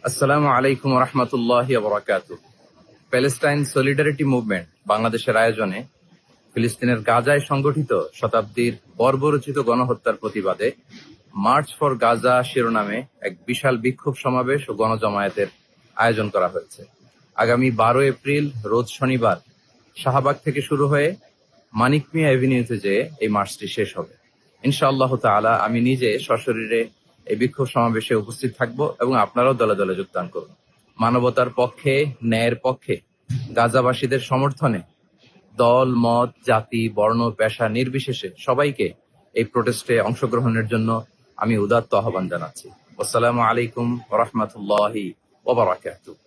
আসসালামু আলাইকুম রহমতুল্লাহি বারাকাতুহ। প্যালেস্টাইন সলিডারিটি মুভমেন্ট বাংলাদেশের আয়োজনে ফিলিস্তিনের গাজায় সংগঠিত শতাব্দীর বর্বরোচিত গণহত্যার প্রতিবাদে মার্চ ফর গাজা শিরোনামে এক বিশাল বিক্ষোভ সমাবেশ ও গণজমায়েতের আয়োজন করা হয়েছে। আগামী 12 এপ্রিল রোজ শনিবার শাহবাগ থেকে শুরু হয়ে মানিক মিয়া এভিনিউতে যেয়ে এই মার্চটি শেষ হবে। ইনশাআল্লাহ তাআলা আমি নিজে সশরীরে এই বিক্ষোভ সমাবেশে উপস্থিত থাকব এবং আপনারাও দলে দলে যোগদান করুন। মানবতার পক্ষে, ন্যায়ের পক্ষে, গাজাবাসীদের সমর্থনে দল, মত, জাতি, বর্ণ, পেশা নির্বিশেষে সবাইকে এই প্রোটেস্টে অংশগ্রহণের জন্য আমি উদাত্ত আহ্বান জানাচ্ছি। আসসালামু আলাইকুম ওয়া রাহমাতুল্লাহি ওয়া বারাকাতুহু।